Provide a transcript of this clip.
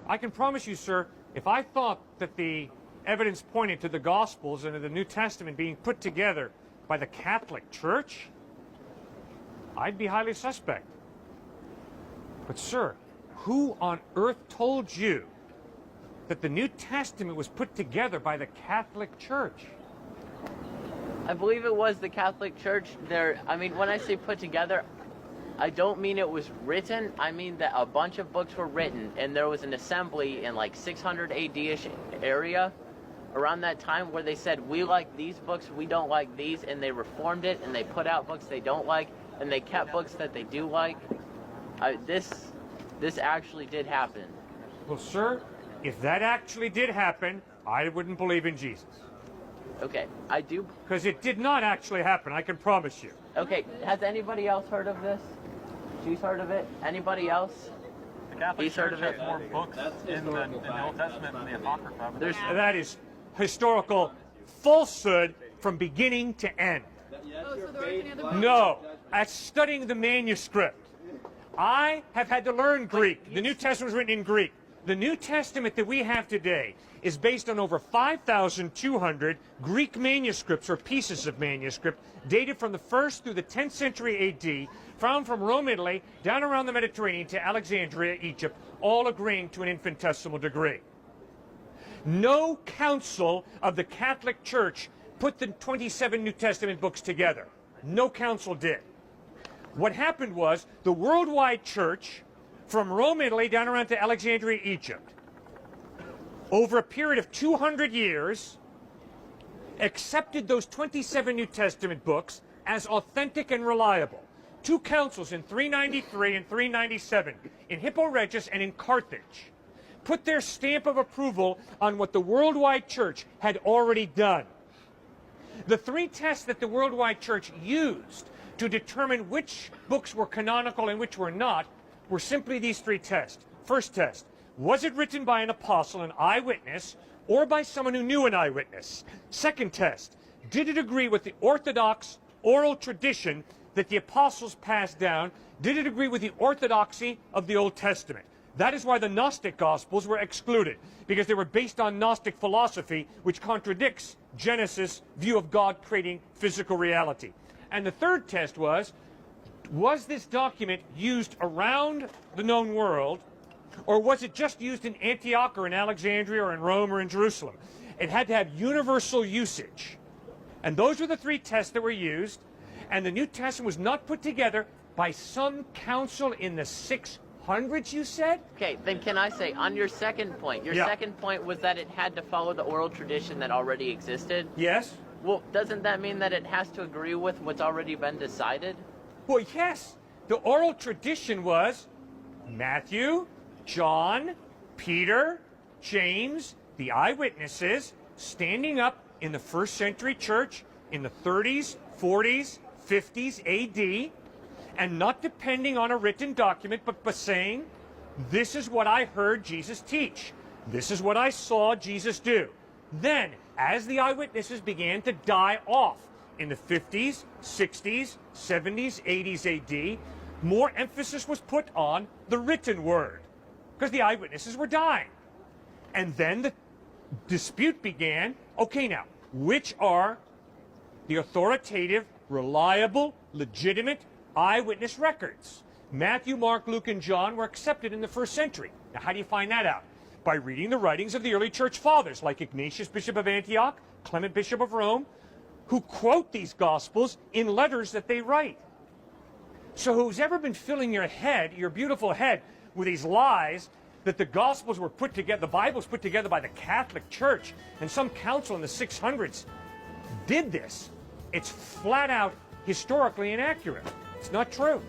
I can promise you, sir, if I thought that the evidence pointed to the Gospels and to the New Testament being put together by the Catholic Church, I'd be highly suspect. But, sir, who on earth told you that the New Testament was put together by the Catholic Church? I believe it was the Catholic Church. I mean, when I say put together, I don't mean it was written. I mean that a bunch of books were written, and there was an assembly in like 600 AD-ish area around that time where they said, we like these books, we don't like these, and they reformed it, and they put out books they don't like, and they kept books that they do like. This actually did happen. Well, sir, if that actually did happen, I wouldn't believe in Jesus. Okay, I do. Because it did not actually happen, I can promise you. Okay, has anybody else heard of this? She's heard of it? Anybody else? The Catholic He's heard Church of it. has more books in the Old Testament than the Apocrypha. That is historical falsehood from beginning to end. Oh, so there aren't any other books? No, that's studying the manuscript. I have had to learn Greek. The New Testament was written in Greek. The New Testament that we have today is based on over 5,200 Greek manuscripts or pieces of manuscript dated from the 1st through the 10th century AD, found from Rome, Italy, down around the Mediterranean to Alexandria, Egypt, all agreeing to an infinitesimal degree. No council of the Catholic Church put the 27 New Testament books together. No council did. What happened was the worldwide church, from Rome, Italy, down around to Alexandria, Egypt, over a period of 200 years, accepted those 27 New Testament books as authentic and reliable. Two councils in 393 and 397, in Hippo Regius and in Carthage, put their stamp of approval on what the worldwide church had already done. The three tests that the worldwide church used to determine which books were canonical and which were not were simply these three tests. First test, was it written by an apostle, an eyewitness, or by someone who knew an eyewitness? Second test, did it agree with the orthodox oral tradition that the apostles passed down? Did it agree with the orthodoxy of the Old Testament? That is why the Gnostic Gospels were excluded, because they were based on Gnostic philosophy, which contradicts Genesis' view of God creating physical reality. And the third test was this document used around the known world, or was it just used in Antioch or in Alexandria or in Rome or in Jerusalem? It had to have universal usage. And those were the three tests that were used, and the New Testament was not put together by some council in the 600s, you said? Okay, then can I say, on your second point, second point was that it had to follow the oral tradition that already existed? Yes. Well, doesn't that mean that it has to agree with what's already been decided? Well, yes. The oral tradition was Matthew, John, Peter, James, the eyewitnesses, standing up in the first century church in the 30s, 40s, 50s AD, and not depending on a written document, but saying, this is what I heard Jesus teach. This is what I saw Jesus do. Then, as the eyewitnesses began to die off in the 50s, 60s, 70s, 80s AD, more emphasis was put on the written word, because the eyewitnesses were dying. And then the dispute began, okay now, which are the authoritative, reliable, legitimate eyewitness records? Matthew, Mark, Luke, and John were accepted in the first century. Now, how do you find that out? By reading the writings of the early church fathers, like Ignatius, Bishop of Antioch, Clement, Bishop of Rome, who quote these Gospels in letters that they write. So who's ever been filling your head, your beautiful head, with these lies that the Gospels were put together, the Bible was put together by the Catholic Church, and some council in the 600s did this, it's flat out historically inaccurate. It's not true.